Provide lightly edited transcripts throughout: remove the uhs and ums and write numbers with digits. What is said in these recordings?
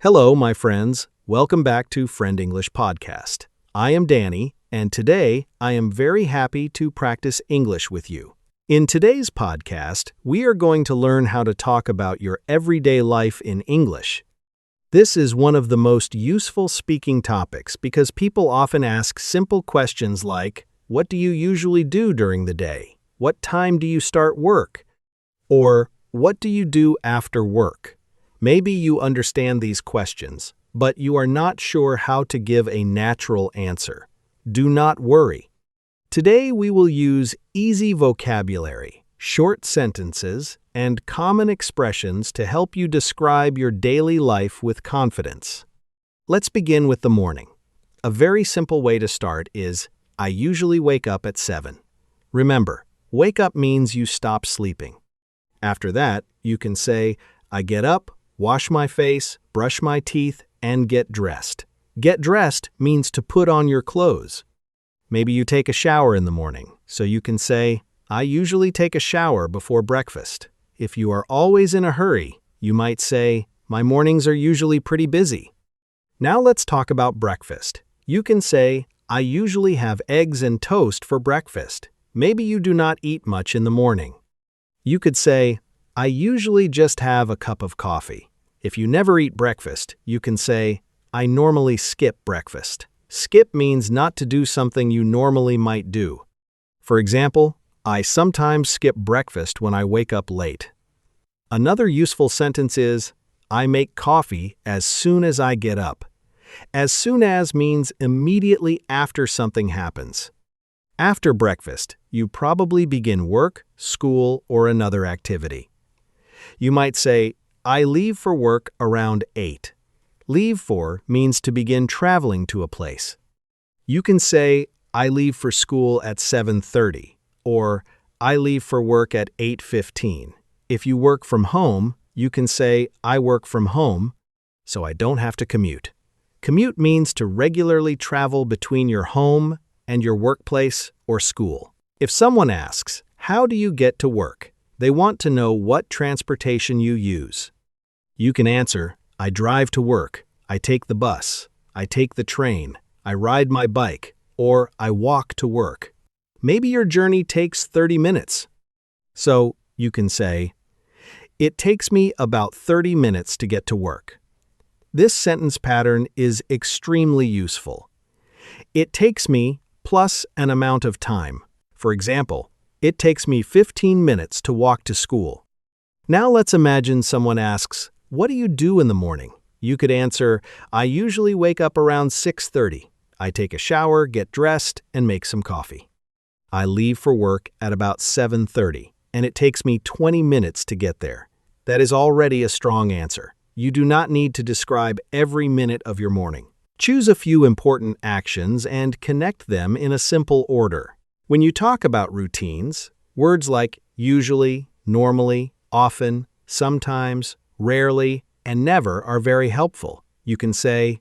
Hello, my friends. Welcome back to Friend English Podcast. I am Danny, and today I am very happy to practice English with you. In today's podcast, we are going to learn how to talk about your everyday life in English. This is one of the most useful speaking topics because people often ask simple questions like, "What do you usually do during the day? What time do you start work?" Or, "What do you do after work?" Maybe you understand these questions, but you are not sure how to give a natural answer. Do not worry. Today we will use easy vocabulary, short sentences, and common expressions to help you describe your daily life with confidence. Let's begin with the morning. A very simple way to start is, I usually wake up at 7. Remember, wake up means you stop sleeping. After that, you can say, I get up, wash my face, brush my teeth, and get dressed. Get dressed means to put on your clothes. Maybe you take a shower in the morning, so you can say, I usually take a shower before breakfast. If you are always in a hurry, you might say, my mornings are usually pretty busy. Now let's talk about breakfast. You can say, I usually have eggs and toast for breakfast. Maybe you do not eat much in the morning. You could say, I usually just have a cup of coffee. If you never eat breakfast, you can say, I normally skip breakfast. Skip means not to do something you normally might do. For example, I sometimes skip breakfast when I wake up late. Another useful sentence is, I make coffee as soon as I get up. As soon as means immediately after something happens. After breakfast, you probably begin work, school, or another activity. You might say, I leave for work around 8. Leave for means to begin traveling to a place. You can say, I leave for school at 7:30, or I leave for work at 8:15. If you work from home, you can say, I work from home, so I don't have to commute. Commute means to regularly travel between your home and your workplace or school. If someone asks, how do you get to work? They want to know what transportation you use. You can answer, I drive to work, I take the bus, I take the train, I ride my bike, or I walk to work. Maybe your journey takes 30 minutes. So you can say, it takes me about 30 minutes to get to work. This sentence pattern is extremely useful. It takes me plus an amount of time. For example, it takes me 15 minutes to walk to school. Now let's imagine someone asks, what do you do in the morning? You could answer, I usually wake up around 6:30. I take a shower, get dressed, and make some coffee. I leave for work at about 7:30, and it takes me 20 minutes to get there. That is already a strong answer. You do not need to describe every minute of your morning. Choose a few important actions and connect them in a simple order. When you talk about routines, words like usually, normally, often, sometimes, rarely, and never are very helpful. You can say,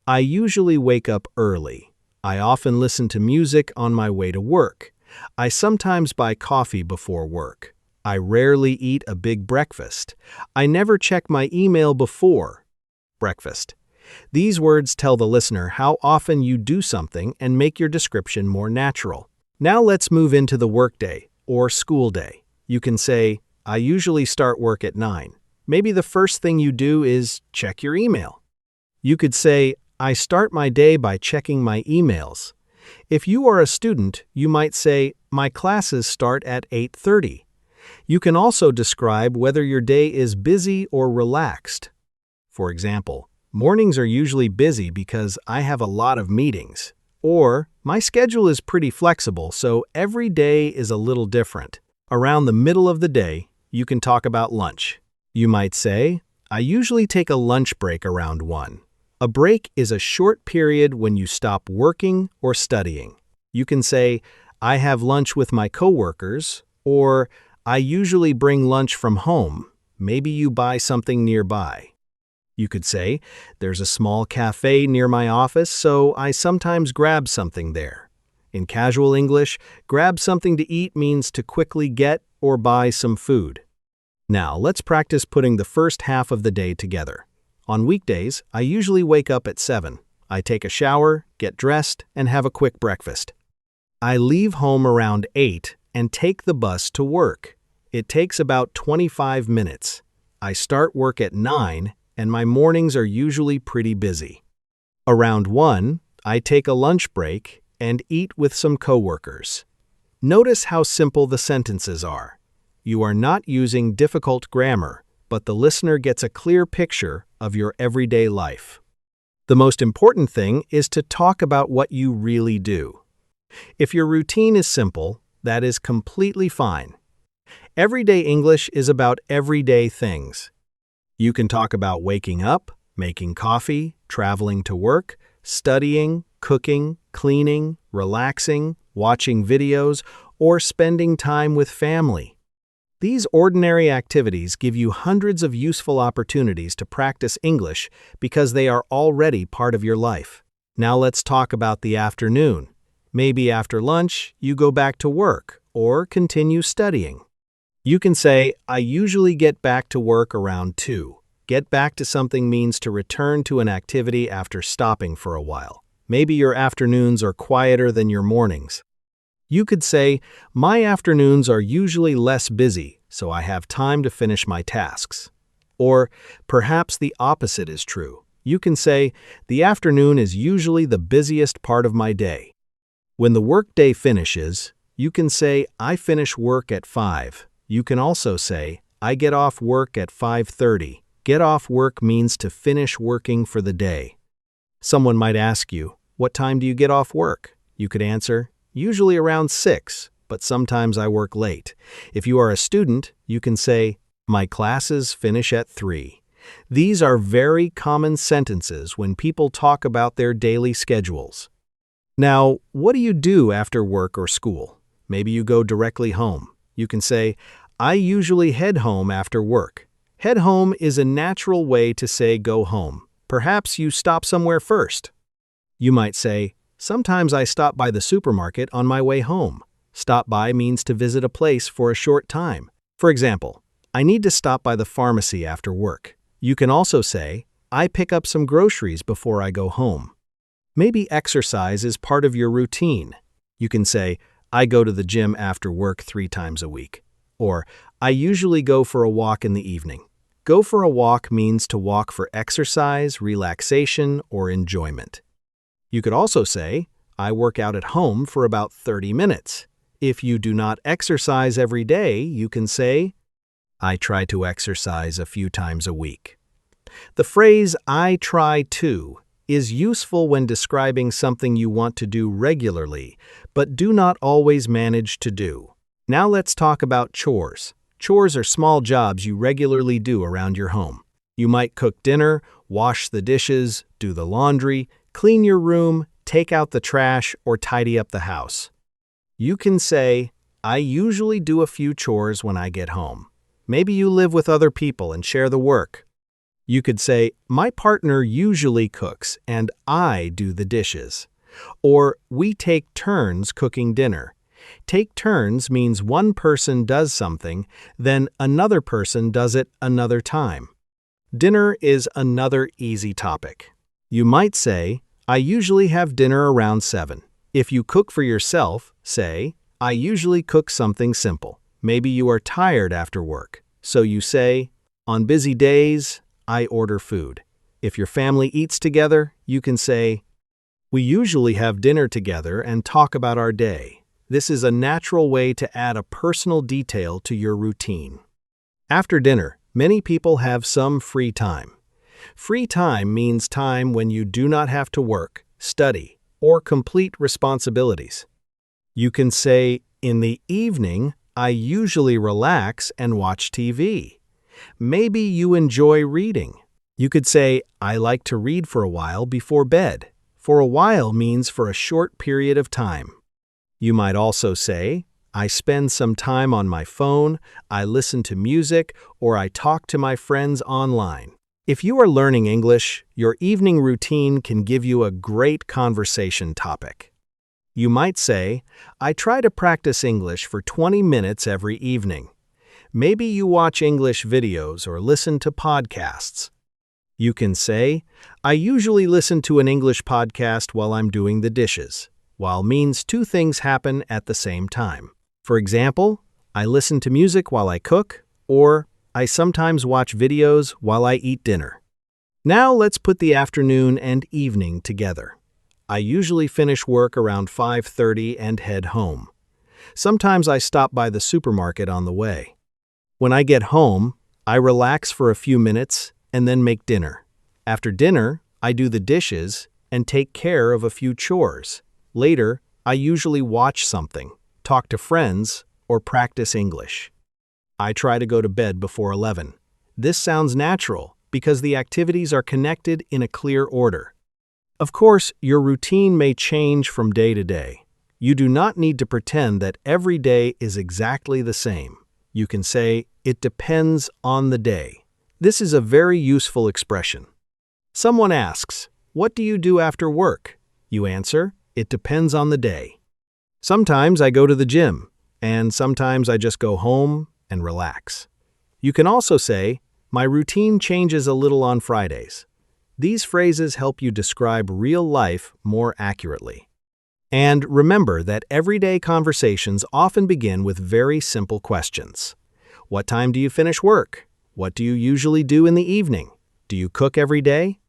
I usually wake up early. I often listen to music on my way to work. I sometimes buy coffee before work. I rarely eat a big breakfast. I never check my email before breakfast. These words tell the listener how often you do something and make your description more natural. Now let's move into the workday or school day. You can say, I usually start work at 9. Maybe the first thing you do is check your email. You could say, I start my day by checking my emails. If you are a student, you might say, my classes start at 8:30. You can also describe whether your day is busy or relaxed. For example, mornings are usually busy because I have a lot of meetings. Or, my schedule is pretty flexible, so every day is a little different. Around the middle of the day, you can talk about lunch. You might say, I usually take a lunch break around 1. A break is a short period when you stop working or studying. You can say, I have lunch with my coworkers, or I usually bring lunch from home. Maybe you buy something nearby. You could say, there's a small cafe near my office, so I sometimes grab something there. In casual English, grab something to eat means to quickly get or buy some food. Now, let's practice putting the first half of the day together. On weekdays, I usually wake up at 7. I take a shower, get dressed, and have a quick breakfast. I leave home around 8 and take the bus to work. It takes about 25 minutes. I start work at 9, and my mornings are usually pretty busy. Around 1, I take a lunch break and eat with some coworkers. Notice how simple the sentences are. You are not using difficult grammar, but the listener gets a clear picture of your everyday life. The most important thing is to talk about what you really do. If your routine is simple, that is completely fine. Everyday English is about everyday things. You can talk about waking up, making coffee, traveling to work, studying, cooking, cleaning, relaxing, watching videos, or spending time with family. These ordinary activities give you hundreds of useful opportunities to practice English because they are already part of your life. Now let's talk about the afternoon. Maybe after lunch, you go back to work or continue studying. You can say, I usually get back to work around 2. Get back to something means to return to an activity after stopping for a while. Maybe your afternoons are quieter than your mornings. You could say, my afternoons are usually less busy, so I have time to finish my tasks. Or perhaps the opposite is true. You can say, the afternoon is usually the busiest part of my day. When the workday finishes, you can say, I finish work at 5. You can also say, I get off work at 5:30. Get off work means to finish working for the day. Someone might ask you, what time do you get off work? You could answer, usually around 6, but sometimes I work late. If you are a student, you can say, my classes finish at 3. These are very common sentences when people talk about their daily schedules. Now, what do you do after work or school? Maybe you go directly home. You can say, I usually head home after work. Head home is a natural way to say go home. Perhaps you stop somewhere first. You might say, sometimes I stop by the supermarket on my way home. Stop by means to visit a place for a short time. For example, I need to stop by the pharmacy after work. You can also say, I pick up some groceries before I go home. Maybe exercise is part of your routine. You can say, I go to the gym after work 3 times a week. Or, I usually go for a walk in the evening. Go for a walk means to walk for exercise, relaxation, or enjoyment. You could also say, I work out at home for about 30 minutes. If you do not exercise every day, you can say, I try to exercise a few times a week. The phrase, I try to, is useful when describing something you want to do regularly, but do not always manage to do. Now let's talk about chores. Chores are small jobs you regularly do around your home. You might cook dinner, wash the dishes, do the laundry, clean your room, take out the trash, or tidy up the house. You can say, I usually do a few chores when I get home. Maybe you live with other people and share the work. You could say, my partner usually cooks and I do the dishes. Or, we take turns cooking dinner. Take turns means one person does something, then another person does it another time. Dinner is another easy topic. You might say, I usually have dinner around 7. If you cook for yourself, say, I usually cook something simple. Maybe you are tired after work, so you say, on busy days, I order food. If your family eats together, you can say, we usually have dinner together and talk about our day. This is a natural way to add a personal detail to your routine. After dinner, many people have some free time. Free time means time when you do not have to work, study, or complete responsibilities. You can say, in the evening, I usually relax and watch TV. Maybe you enjoy reading. You could say, I like to read for a while before bed. For a while means for a short period of time. You might also say, I spend some time on my phone, I listen to music, or I talk to my friends online. If you are learning English, your evening routine can give you a great conversation topic. You might say, I try to practice English for 20 minutes every evening. Maybe you watch English videos or listen to podcasts. You can say, I usually listen to an English podcast while I'm doing the dishes. While means two things happen at the same time. For example, I listen to music while I cook, or I sometimes watch videos while I eat dinner. Now let's put the afternoon and evening together. I usually finish work around 5:30 and head home. Sometimes I stop by the supermarket on the way. When I get home, I relax for a few minutes and then make dinner. After dinner, I do the dishes and take care of a few chores. Later, I usually watch something, talk to friends, or practice English. I try to go to bed before 11. This sounds natural because the activities are connected in a clear order. Of course, your routine may change from day to day. You do not need to pretend that every day is exactly the same. You can say, it depends on the day. This is a very useful expression. Someone asks, what do you do after work? You answer, it depends on the day. Sometimes I go to the gym, and sometimes I just go home and relax. You can also say, my routine changes a little on Fridays. These phrases help you describe real life more accurately. And remember that everyday conversations often begin with very simple questions. What time do you finish work? What do you usually do in the evening? Do you cook every day?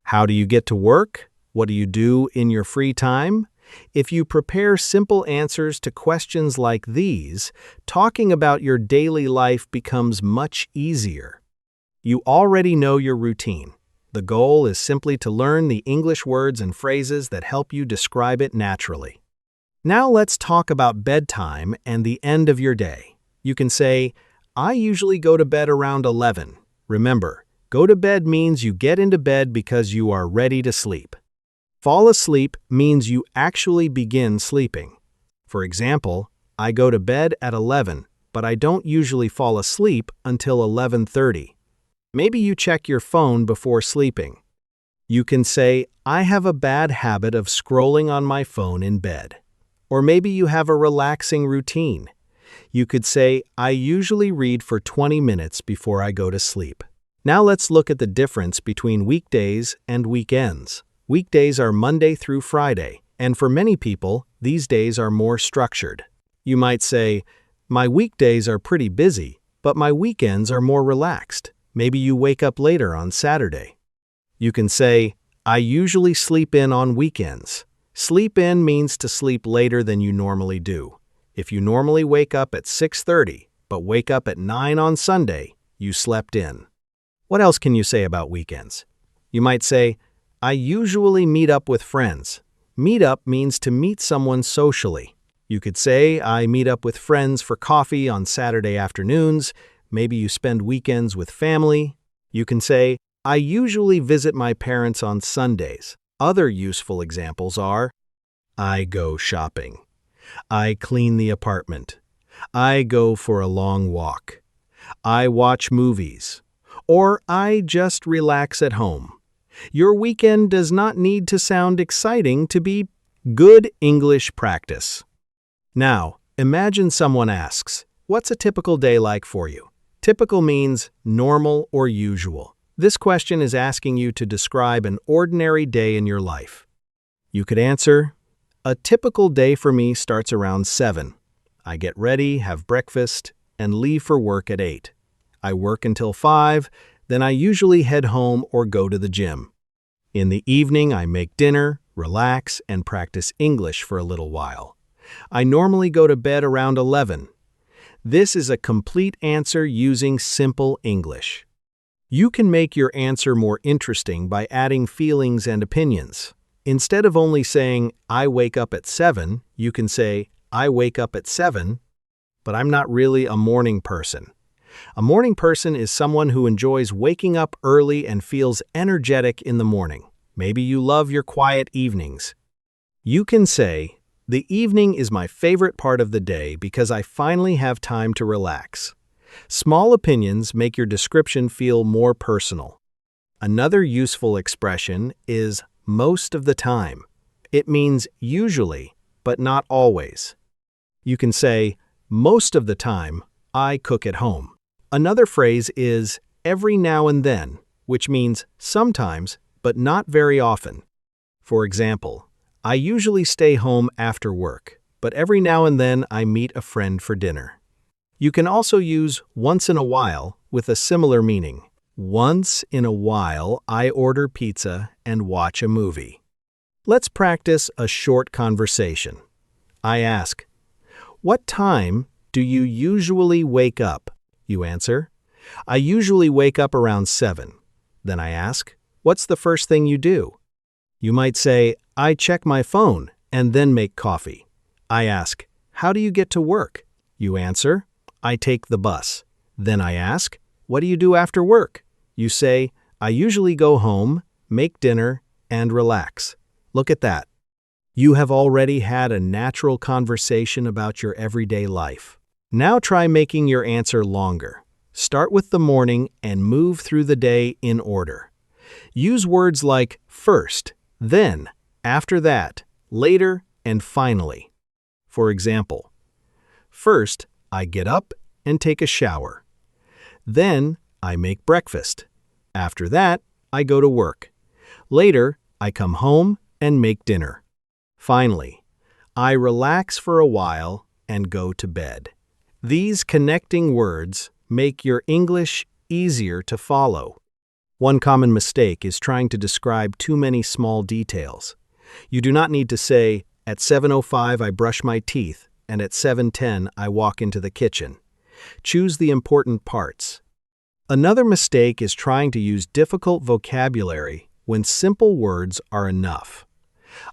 How do you get to work? What do you do in your free time? If you prepare simple answers to questions like these, talking about your daily life becomes much easier. You already know your routine. The goal is simply to learn the English words and phrases that help you describe it naturally. Now let's talk about bedtime and the end of your day. You can say, I usually go to bed around 11. Remember, go to bed means you get into bed because you are ready to sleep. Fall asleep means you actually begin sleeping. For example, I go to bed at 11, but I don't usually fall asleep until 11:30. Maybe you check your phone before sleeping. You can say, I have a bad habit of scrolling on my phone in bed. Or maybe you have a relaxing routine. You could say, I usually read for 20 minutes before I go to sleep. Now let's look at the difference between weekdays and weekends. Weekdays are Monday through Friday, and for many people, these days are more structured. You might say, my weekdays are pretty busy, but my weekends are more relaxed. Maybe you wake up later on Saturday. You can say, I usually sleep in on weekends. Sleep in means to sleep later than you normally do. If you normally wake up at 6:30, but wake up at 9 on Sunday, you slept in. What else can you say about weekends? You might say, I usually meet up with friends. Meet up means to meet someone socially. You could say, I meet up with friends for coffee on Saturday afternoons. Maybe you spend weekends with family. You can say, I usually visit my parents on Sundays. Other useful examples are, I go shopping. I clean the apartment. I go for a long walk. I watch movies. Or I just relax at home. Your weekend does not need to sound exciting to be good English practice. Now, imagine someone asks, what's a typical day like for you? Typical means normal or usual. This question is asking you to describe an ordinary day in your life. You could answer, a typical day for me starts around 7. I get ready, have breakfast, and leave for work at 8. I work until 5, then I usually head home or go to the gym. In the evening, I make dinner, relax, and practice English for a little while. I normally go to bed around 11. This is a complete answer using simple English. You can make your answer more interesting by adding feelings and opinions. Instead of only saying, I wake up at 7, you can say, I wake up at 7, but I'm not really a morning person. A morning person is someone who enjoys waking up early and feels energetic in the morning. Maybe you love your quiet evenings. You can say, the evening is my favorite part of the day because I finally have time to relax. Small opinions make your description feel more personal. Another useful expression is most of the time. It means usually, but not always. You can say, most of the time, I cook at home. Another phrase is every now and then. which means sometimes, but not very often. For example, I usually stay home after work, but every now and then I meet a friend for dinner. You can also use once in a while with a similar meaning. Once in a while, I order pizza and watch a movie. Let's practice a short conversation. I ask, "What time do you usually wake up?" You answer, "I usually wake up around 7. Then I ask, "What's the first thing you do?" You might say, "I check my phone and then make coffee." I ask, "How do you get to work?" You answer, "I take the bus." Then I ask, "What do you do after work?" You say, "I usually go home, make dinner, and relax." Look at that. You have already had a natural conversation about your everyday life. Now try making your answer longer. Start with the morning and move through the day in order. Use words like first, then, after that, later, and finally. For example, first, I get up and take a shower. Then, I make breakfast. After that, I go to work. Later, I come home and make dinner. Finally, I relax for a while and go to bed. These connecting words make your English easier to follow. One common mistake is trying to describe too many small details. You do not need to say, "At 7:05 I brush my teeth, and at 7:10 I walk into the kitchen." Choose the important parts. Another mistake is trying to use difficult vocabulary when simple words are enough.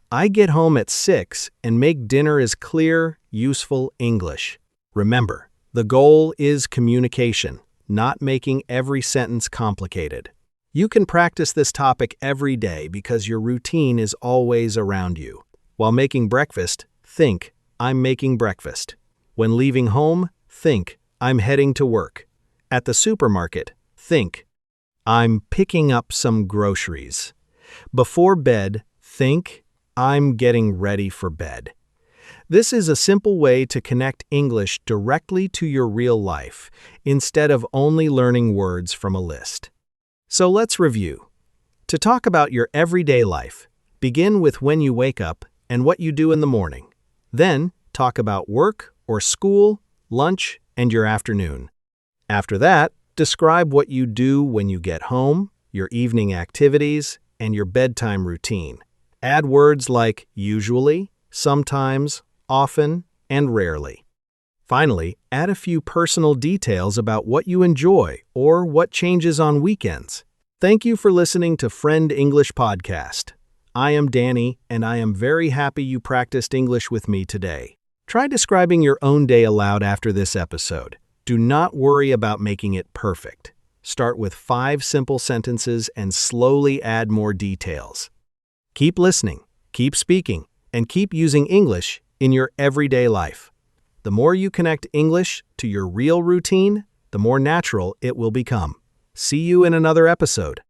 I get home at 6 and make dinner is clear, useful English. Remember, the goal is communication, not making every sentence complicated. You can practice this topic every day because your routine is always around you. While making breakfast, think, "I'm making breakfast." When leaving home, think, "I'm heading to work." At the supermarket, think, "I'm picking up some groceries." Before bed, think, "I'm getting ready for bed." This is a simple way to connect English directly to your real life, instead of only learning words from a list. So let's review. To talk about your everyday life, begin with when you wake up and what you do in the morning. Then, talk about work or school, lunch, and your afternoon. After that, describe what you do when you get home, your evening activities, and your bedtime routine. Add words like usually, sometimes, often, and rarely. Finally, add a few personal details about what you enjoy or what changes on weekends. Thank you for listening to Friend English Podcast. I am Danny, and I am very happy you practiced English with me today. Try describing your own day aloud after this episode. Do not worry about making it perfect. Start with 5 simple sentences and slowly add more details. Keep listening, keep speaking, and keep using English in your everyday life. The more you connect English to your real routine, the more natural it will become. See you in another episode.